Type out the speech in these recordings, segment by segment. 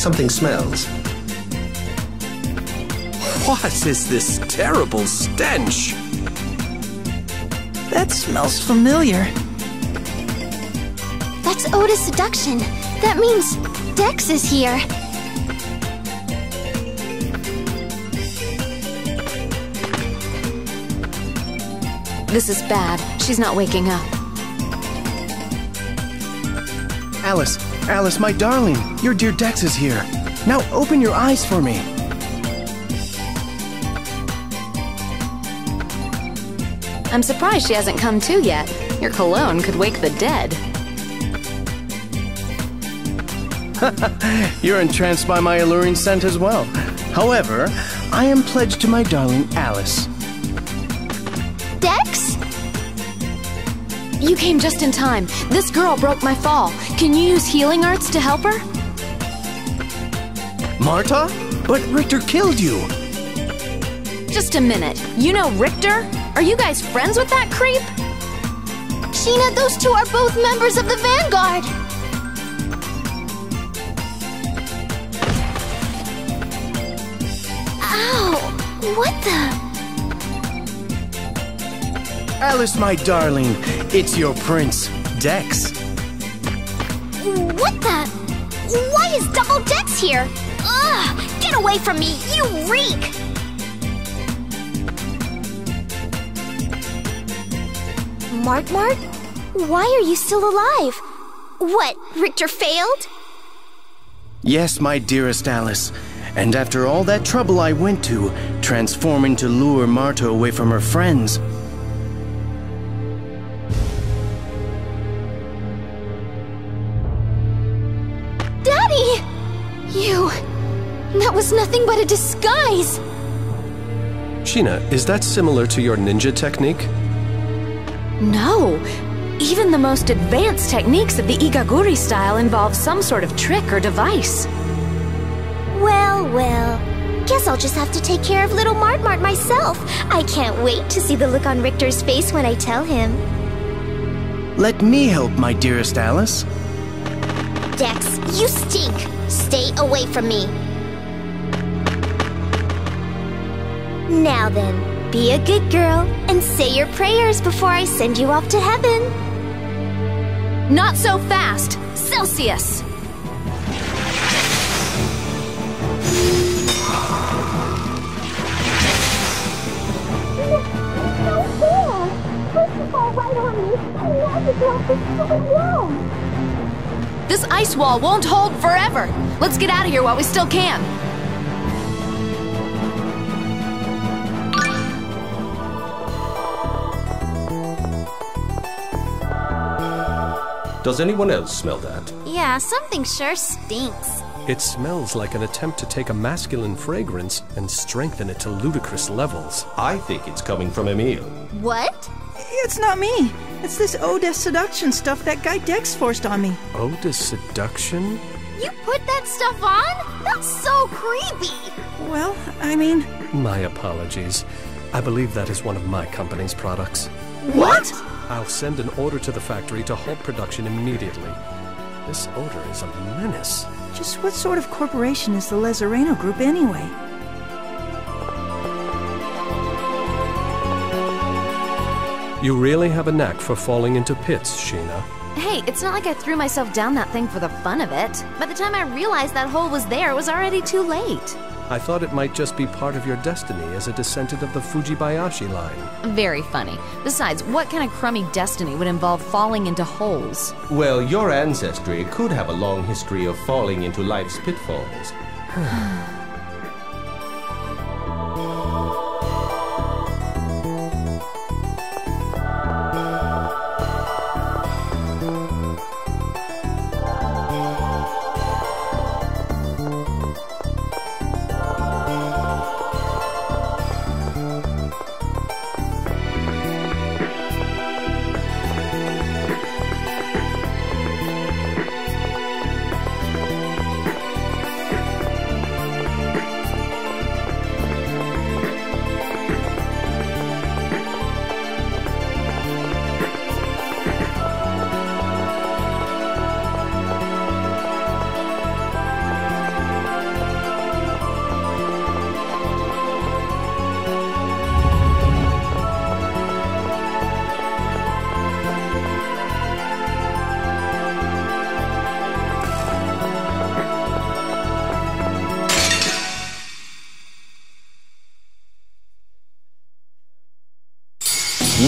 Something smells. What is this terrible stench? That smells familiar. That's Oda's seduction. That means Dex is here. This is bad. She's not waking up. Alice, my darling, your dear Dex is here. Now open your eyes for me. I'm surprised she hasn't come to yet. Your cologne could wake the dead. You're entranced by my alluring scent as well. However, I am pledged to my darling Alice. Dex? You came just in time. This girl broke my fall. Can you use healing arts to help her? Marta? But Richter killed you! Just a minute. You know Richter? Are you guys friends with that creep? Sheena, those two are both members of the Vanguard! Ow! What the? Alice, my darling, it's your prince, Dex. What the? Why is Double Dex here? Ugh! Get away from me! You reek! Mark? Why are you still alive? What, Richter failed? Yes, my dearest Alice. And after all that trouble I went to, transforming to lure Marta away from her friends. Daddy! That was nothing but a disguise! Sheena, is that similar to your ninja technique? No. Even the most advanced techniques of the Igaguri style involve some sort of trick or device. Well. Guess I'll just have to take care of little Mart myself. I can't wait to see the look on Richter's face when I tell him. Let me help, my dearest Alice. Dex, you stink! Stay away from me. Now then, be a good girl and say your prayers before I send you off to heaven. Not so fast! Celsius! This ice wall won't hold forever! Let's get out of here while we still can! Does anyone else smell that? Yeah, something sure stinks. It smells like an attempt to take a masculine fragrance and strengthen it to ludicrous levels. I think it's coming from Emil. What? It's not me. It's this Oda seduction stuff that guy Dex forced on me. Oda seduction? You put that stuff on? That's so creepy! Well, I mean... My apologies. I believe that is one of my company's products. What? I'll send an order to the factory to halt production immediately. This odor is a menace. Just what sort of corporation is the Lezareno Group anyway? You really have a knack for falling into pits, Sheena. Hey, it's not like I threw myself down that thing for the fun of it. By the time I realized that hole was there, it was already too late. I thought it might just be part of your destiny as a descendant of the Fujibayashi line. Very funny. Besides, what kind of crummy destiny would involve falling into holes? Well, your ancestry could have a long history of falling into life's pitfalls.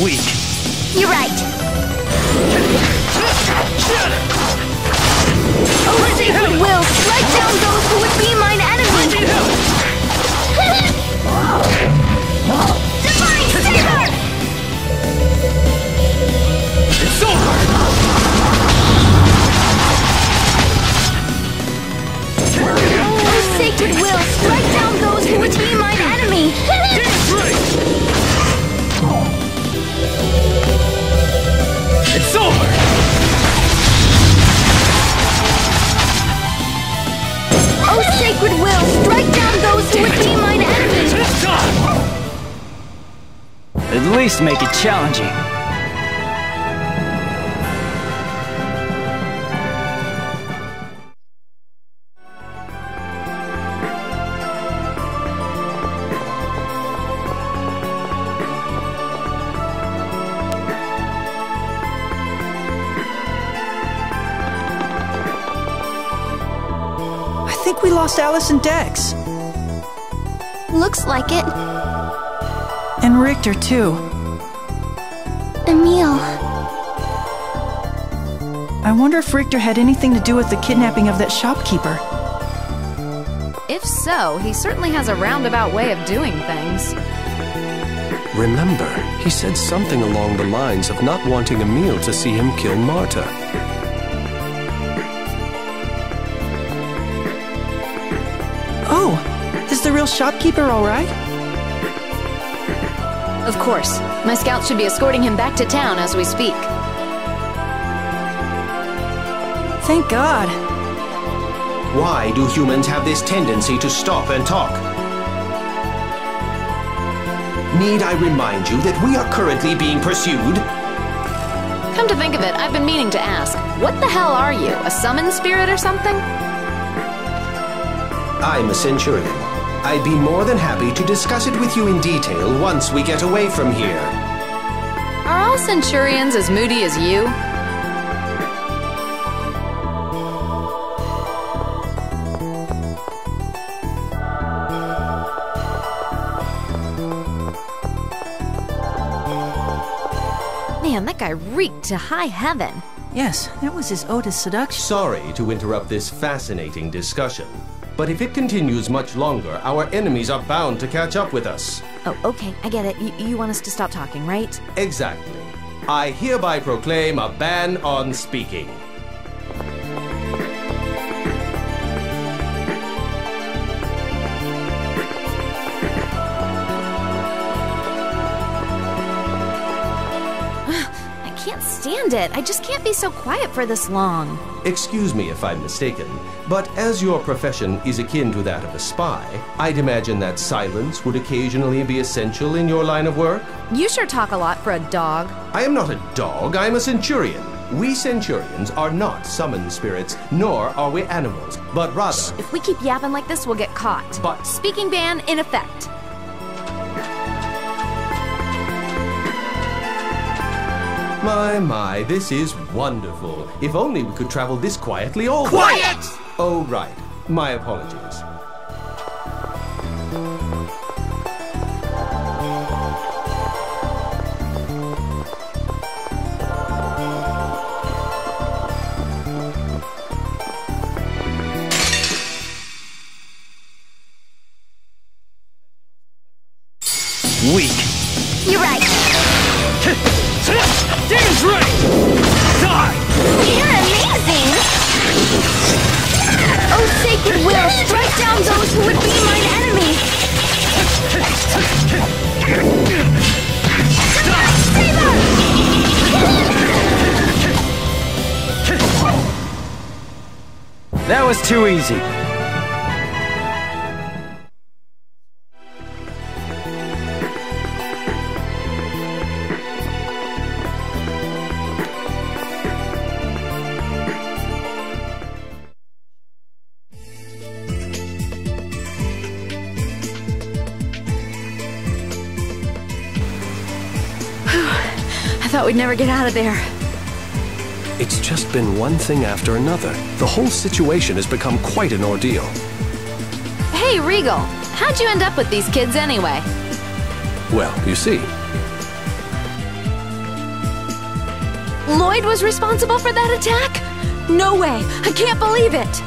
Weak. You're right. Oh, sacred will, strike down those who would be mine enemy! Divine Saber! It's over! Oh, sacred will, strike down those who would be mine enemy! It's over! Oh, sacred will, strike down those who would be mine enemy! At least make it challenging. I think we lost Alice and Dex. Looks like it. And Richter, too. Emil. I wonder if Richter had anything to do with the kidnapping of that shopkeeper. If so, he certainly has a roundabout way of doing things. Remember, he said something along the lines of not wanting Emil to see him kill Marta. Oh, is the real shopkeeper all right? Of course. My scouts should be escorting him back to town as we speak. Thank God. Why do humans have this tendency to stop and talk? Need I remind you that we are currently being pursued? Come to think of it, I've been meaning to ask, what the hell are you? A summon spirit or something? I'm a Centurion. I'd be more than happy to discuss it with you in detail once we get away from here. Are all Centurions as moody as you? Man, that guy reeked to high heaven. Yes, that was his ode to seduction. Sorry to interrupt this fascinating discussion, but if it continues much longer, our enemies are bound to catch up with us. Oh, okay, I get it. You want us to stop talking, right? Exactly. I hereby proclaim a ban on speaking. I can't stand it. I just can't be so quiet for this long. Excuse me if I'm mistaken, but as your profession is akin to that of a spy, I'd imagine that silence would occasionally be essential in your line of work? You sure talk a lot for a dog. I am not a dog, I'm a Centurion. We Centurions are not summoned spirits, nor are we animals, but rather... Shh, if we keep yapping like this, we'll get caught. But... Speaking ban in effect. My, this is wonderful. If only we could travel this quietly all... Quiet! Oh, right. My apologies. Weak. You're right. Demons Ray! Die! You're amazing! Oh, sacred will, strike down those who would be mine enemy! Saber! That was too easy. I thought we'd never get out of there. It's just been one thing after another. The whole situation has become quite an ordeal. Hey, Regal, how'd you end up with these kids anyway? Well, you see, Lloyd was responsible for that attack? No way! I can't believe it!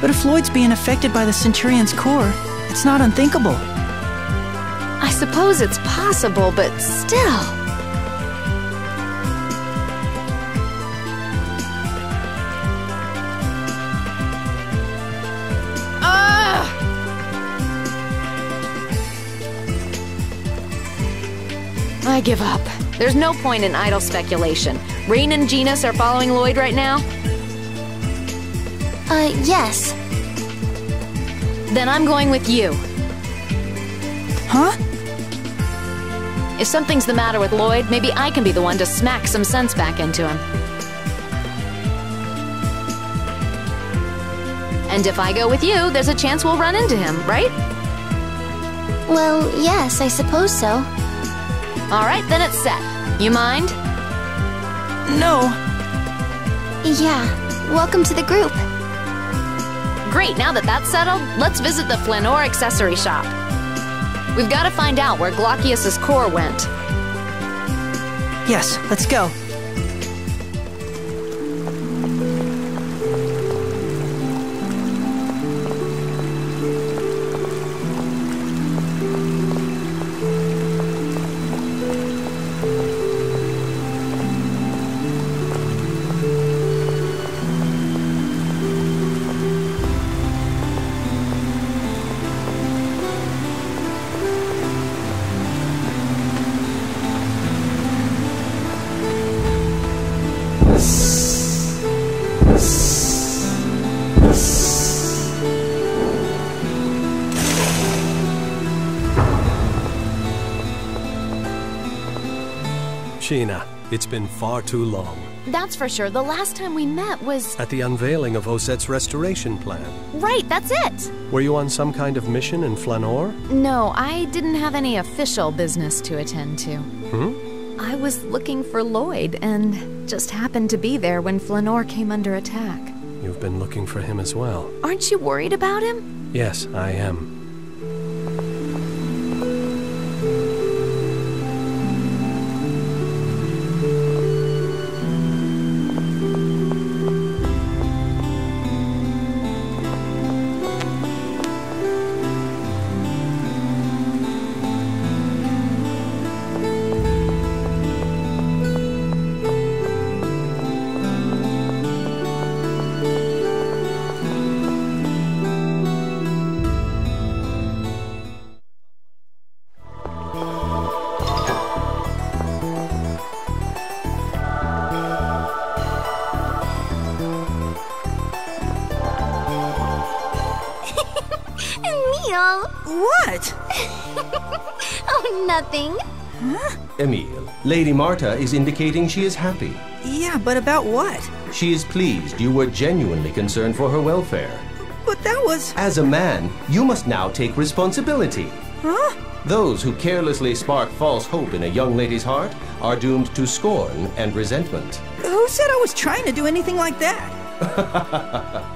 But if Lloyd's being affected by the Centurion's core, it's not unthinkable. I suppose it's possible, but still... I give up. There's no point in idle speculation. Rain and Genus are following Lloyd right now? Yes. Then I'm going with you. Huh? If something's the matter with Lloyd, maybe I can be the one to smack some sense back into him. And if I go with you, there's a chance we'll run into him, right? Well, yes, I suppose so. Alright, then it's set. You mind? No. Yeah, welcome to the group. Great, now that that's settled, let's visit the Flanor accessory shop. We've got to find out where Glaucius's core went. Yes, let's go. Sheena, it's been far too long. That's for sure. The last time we met was... At the unveiling of Oset's restoration plan. Right, that's it! Were you on some kind of mission in Flanor? No, I didn't have any official business to attend to. I was looking for Lloyd, and just happened to be there when Flanor came under attack. You've been looking for him as well. Aren't you worried about him? Yes, I am. What? Oh, nothing. Huh? Emile, Lady Marta is indicating she is happy. Yeah, but about what? She is pleased you were genuinely concerned for her welfare. But that was... As a man, you must now take responsibility. Huh? Those who carelessly spark false hope in a young lady's heart are doomed to scorn and resentment. Who said I was trying to do anything like that?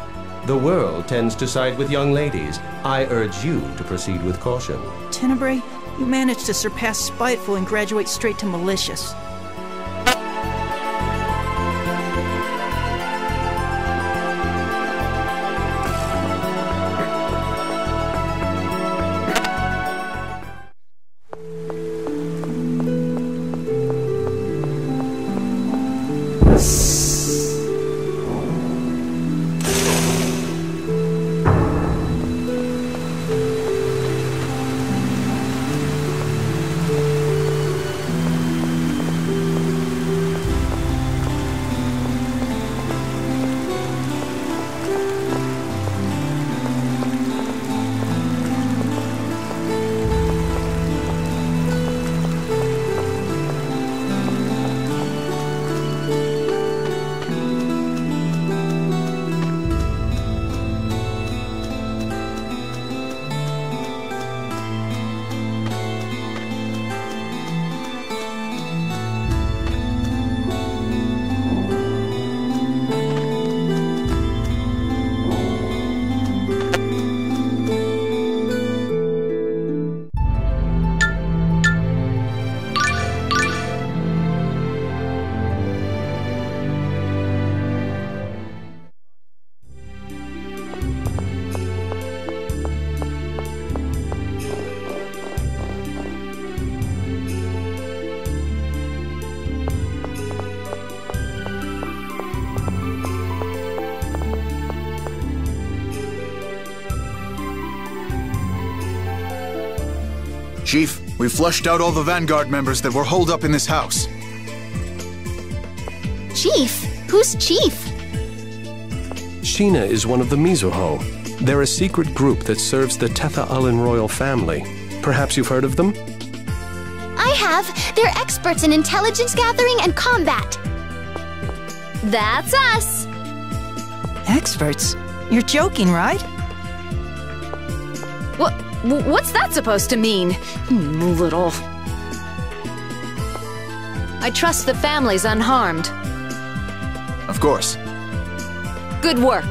The world tends to side with young ladies. I urge you to proceed with caution. Tenebrae, you managed to surpass spiteful and graduate straight to malicious. Chief, we've flushed out all the Vanguard members that were holed up in this house. Chief? Who's Chief? Sheena is one of the Mizuho. They're a secret group that serves the Tetha Allen royal family. Perhaps you've heard of them? I have. They're experts in intelligence gathering and combat. That's us! Experts? You're joking, right? What's that supposed to mean? Little... I trust the family's unharmed. Of course. Good work.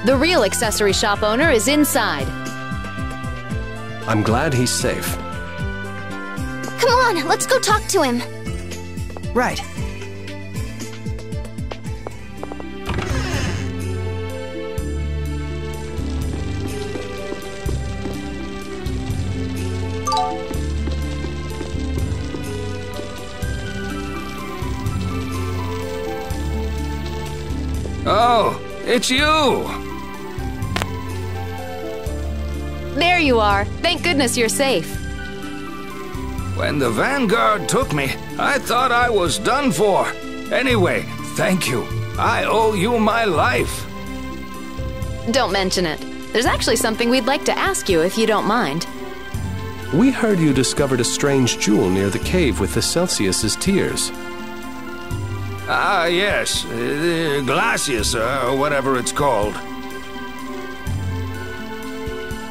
The real accessory shop owner is inside. I'm glad he's safe. Come on, let's go talk to him. Right. Oh, it's you! There you are. Thank goodness you're safe. When the Vanguard took me, I thought I was done for. Anyway, thank you. I owe you my life. Don't mention it. There's actually something we'd like to ask you if you don't mind. We heard you discovered a strange jewel near the cave with the Celsius's tears. Ah, yes. Glacius, or whatever it's called.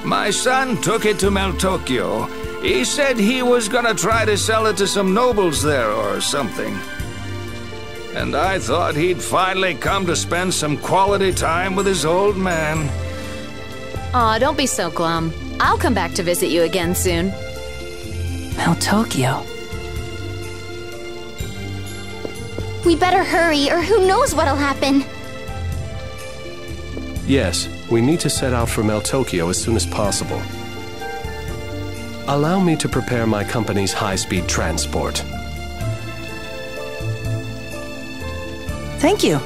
My son took it to Meltokyo. He said he was gonna try to sell it to some nobles there or something. And I thought he'd finally come to spend some quality time with his old man. Aw, don't be so glum. I'll come back to visit you again soon. Meltokyo. We better hurry, or who knows what'll happen. Yes, we need to set out for Meltokyo as soon as possible. Allow me to prepare my company's high-speed transport. Thank you.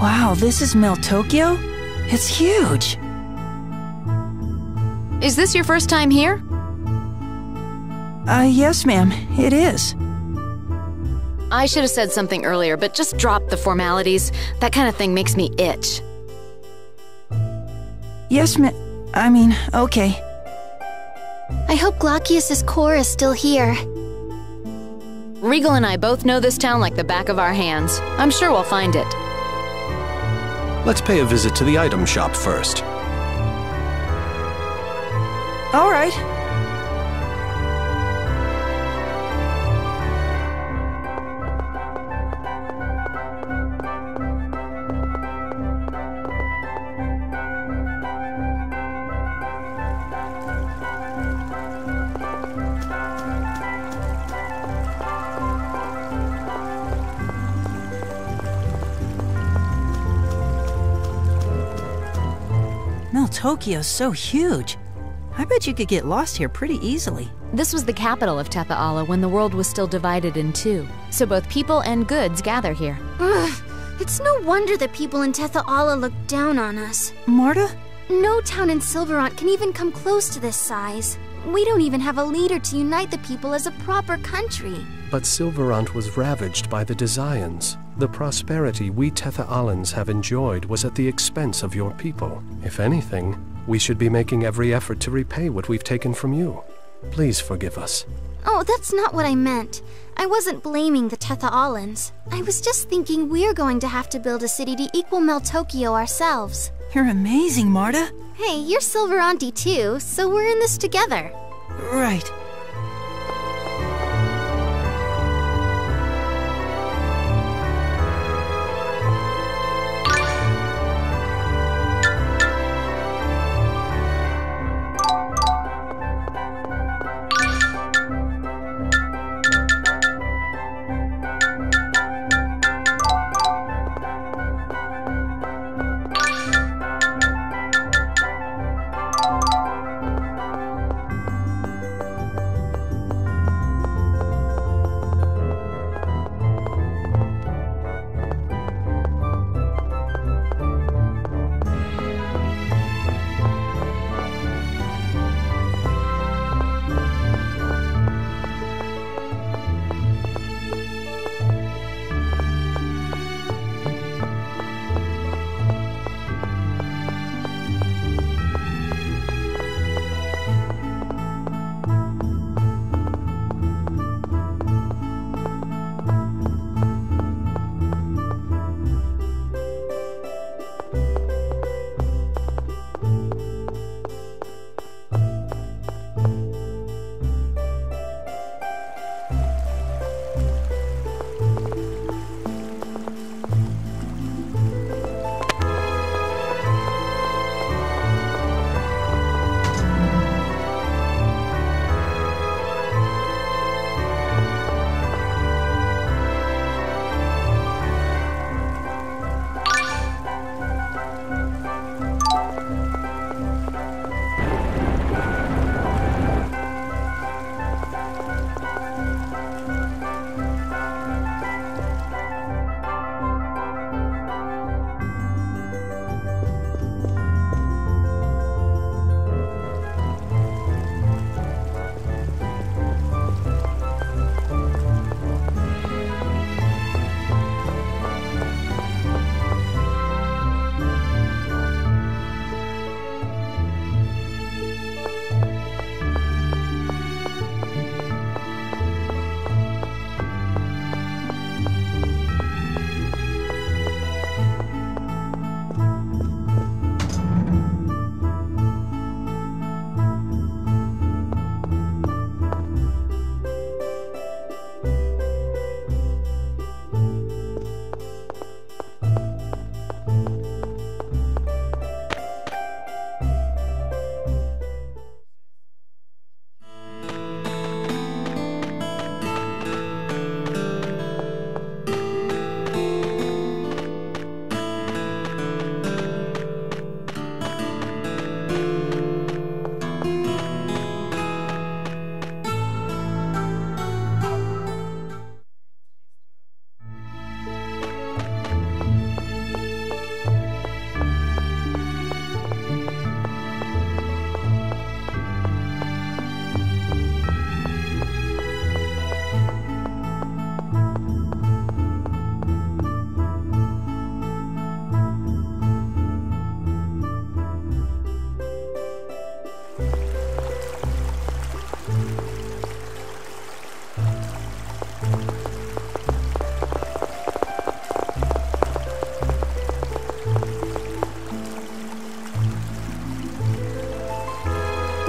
Wow, this is Meltokyo? It's huge! Is this your first time here? Yes, ma'am, it is. I should have said something earlier, but just drop the formalities. That kind of thing makes me itch. Yes, okay. I hope Glaucius's core is still here. Regal and I both know this town like the back of our hands. I'm sure we'll find it. Let's pay a visit to the item shop first. All right. Meltokyo's so huge. I bet you could get lost here pretty easily. This was the capital of Tetha Alla when the world was still divided in two, so both people and goods gather here. Ugh, it's no wonder that people in Tetha Alla look down on us. Marta, No town in Silverant can even come close to this size. We don't even have a leader to unite the people as a proper country. But Silverant was ravaged by the Desians. The prosperity we Tetha'alans have enjoyed was at the expense of your people. If anything, we should be making every effort to repay what we've taken from you. Please forgive us. Oh, that's not what I meant. I wasn't blaming the Tetha'alans. I was just thinking we're going to have to build a city to equal Meltokio ourselves. You're amazing, Marta. Hey, you're Silveranti too, so we're in this together. Right.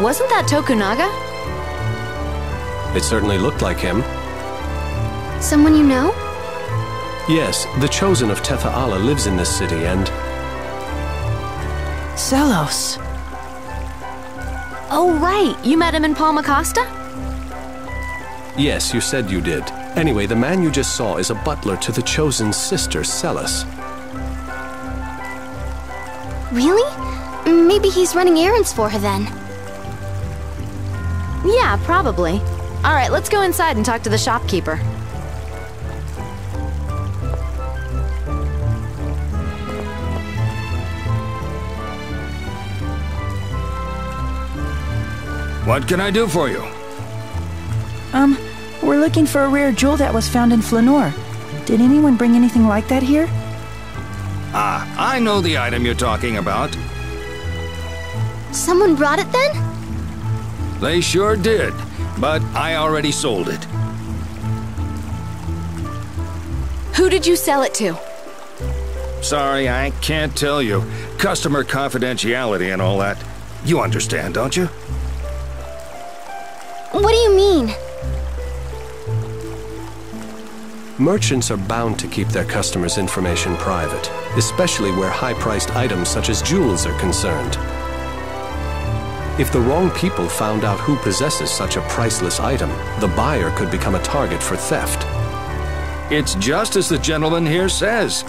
Wasn't that Tokunaga? It certainly looked like him. Someone you know? Yes, the Chosen of Tetha'ala lives in this city and... Celos. Oh, right. You met him in Palma Costa? Yes, you said you did. Anyway, the man you just saw is a butler to the Chosen's sister, Celis. Really? Maybe he's running errands for her then. Yeah, probably. All right, let's go inside and talk to the shopkeeper. What can I do for you? We're looking for a rare jewel that was found in Flanor. Did anyone bring anything like that here? Ah, I know the item you're talking about. Someone brought it then? They sure did, but I already sold it. Who did you sell it to? Sorry, I can't tell you. Customer confidentiality and all that. You understand, don't you? What do you mean? Merchants are bound to keep their customers' information private, especially where high-priced items such as jewels are concerned. If the wrong people found out who possesses such a priceless item, the buyer could become a target for theft. It's just as the gentleman here says.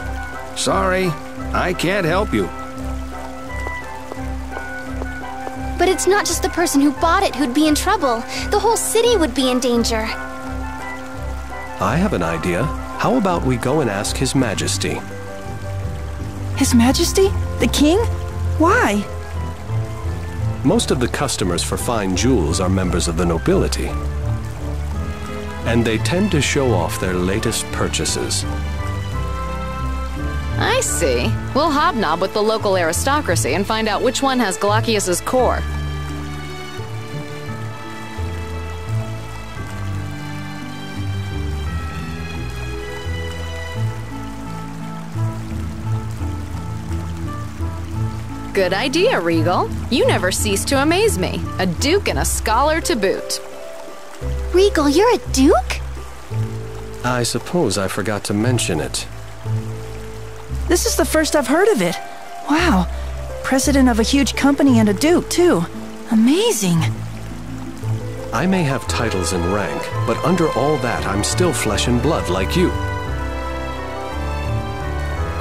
Sorry, I can't help you. But it's not just the person who bought it who'd be in trouble. The whole city would be in danger. I have an idea. How about we go and ask His Majesty? His Majesty? The king? Why? Most of the customers for fine jewels are members of the nobility. And they tend to show off their latest purchases. I see. We'll hobnob with the local aristocracy and find out which one has Glacius's core. Good idea, Regal. You never cease to amaze me. A duke and a scholar to boot. Regal, you're a duke? I suppose I forgot to mention it. This is the first I've heard of it. Wow. President of a huge company and a duke, too. Amazing. I may have titles and rank, but under all that, I'm still flesh and blood like you.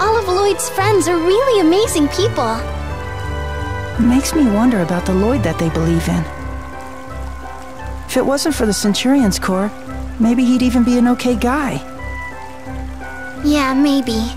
All of Lloyd's friends are really amazing people. It makes me wonder about the Lloyd that they believe in. If it wasn't for the Centurion's Corps, maybe he'd even be an okay guy. Yeah, maybe.